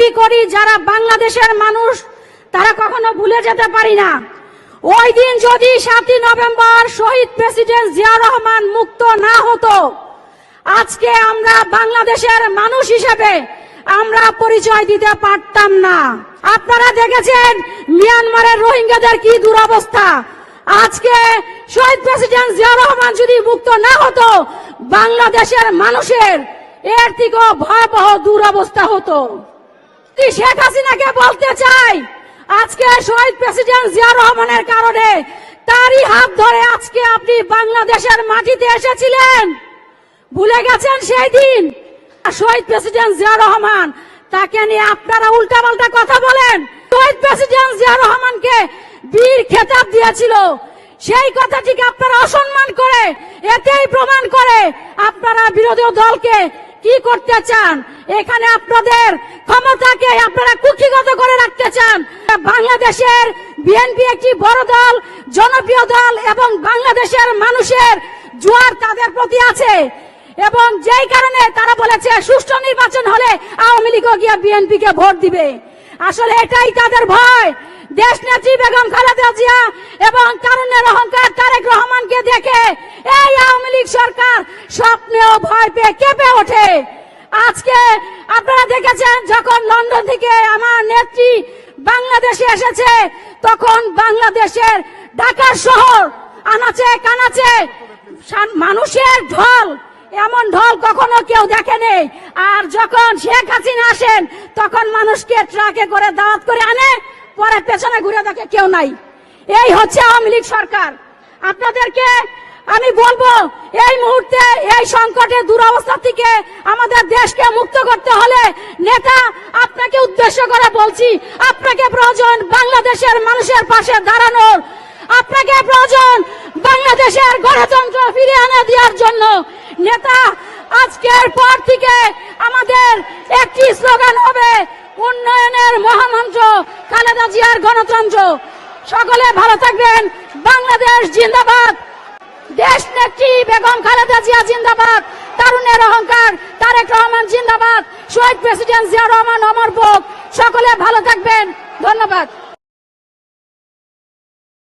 BNP করি যারা বাংলাদেশের মানুষ তারা কখনো ভুলে যেতে পারি না। ওই দিন যদি 7ই নভেম্বর শহীদ প্রেসিডেন্ট জিয়া রহমান মুক্ত না হতো, আজকে আমরা বাংলাদেশের মানুষ হিসেবে আমরা পরিচয় দিতে পারতাম না। আপনারা দেখেছেন মিয়ানমারের রোহিঙ্গাদের কি দুরবস্থা। আজকে শহীদ প্রেসিডেন্ট জিয়া রহমান যদি মুক্ত না হতো, বাংলাদেশের মানুষের এর থেকেও ভয়াবহ দুরবস্থা হতো। শেখ হাসিনাকে বলতে চাই, আজকে শহীদ প্রেসিডেন্ট জিয়া রহমানের কারণে তারই হাত ধরে আজকে আপনি বাংলাদেশের মাটিতে এসেছিলেন। ভুলে গেছেন সেই দিন? শহীদ প্রেসিডেন্ট জিয়া রহমান, তাকে নিয়ে আপনারা উল্টাপাল্টা কথা বলেন। শহীদ প্রেসিডেন্ট জিয়া রহমানকে বীর খেতাব দিয়েছিল, সেই কথাটিকে আপনারা অসম্মান করে এতেই প্রমাণ করে আপনারা বিরোধী দলকে কি করতে চান। এখানে আপনাদের ক্ষমতাকে আপনারা কুক্ষিগত করে রাখতে চান। বাংলাদেশের বিএনপি একটি বড় দল, জনপ্রিয় দল এবং বাংলাদেশের মানুষের জোয়ার তাদের প্রতি আছে এবং যেই কারণে তারা বলেছে সুষ্ঠু নির্বাচন হলে আওয়ামী লীগও গিয়ে বিএনপি কে ভোট দিবে। আসলে এটাই তাদের ভয়। দেশ নেত্রী বেগম খালেদা জিয়া এবং তারুণ্যের অহংকার তারেক রহমানকে দেখে এই আওয়ামী লীগ সরকার স্বপ্নেও ভয় পেয়ে কেঁপে ওঠে। আজকে আপনারা দেখেছেন যখন লন্ডন থেকে আমার নেত্রী বাংলাদেশে এসেছে, তখন বাংলাদেশের ঢাকা শহর আনাচে কানাচে মানুষের ঢল, এমন ঢল কখনো কেউ দেখেনি। আর যখন শেখ হাসিনা আসেন, তখন মানুষকে ট্রাকে করে দাওয়াত করে আনে, পরে পেছনে ঘুরে দেখে কেউ নাই। এই হচ্ছে আওয়ামী লীগ সরকার। আপনাদেরকে আমি বলবো, এই মুহূর্তে এই সংকটে দুরবস্থা থেকে আমাদের দেশকে মুক্ত করতে হলে নেতা আপনাকে উদ্দেশ্য করে বলছি, আপনাকে প্রয়োজন বাংলাদেশের মানুষের পাশে দাঁড়ানোর, আপনাকে প্রয়োজন বাংলাদেশের গণতন্ত্র ফিরিয়ে এনে দেওয়ার জন্য। নেতা, আজকের পর থেকে আমাদের একটি স্লোগান হবে উন্নয়নের মহামন্ত্র খালেদা জিয়ার গণতন্ত্র। সকলে ভালো থাকবেন। বাংলাদেশ জিন্দাবাদ। দেশ নেত্রী বেগম খালেদা জিয়া জিন্দাবাদ। তারুণ্যের অহংকার তারেক রহমান জিন্দাবাদ। শহীদ প্রেসিডেন্ট জিয়া রহমান অমর হোক। সকলে ভালো থাকবেন। ধন্যবাদ।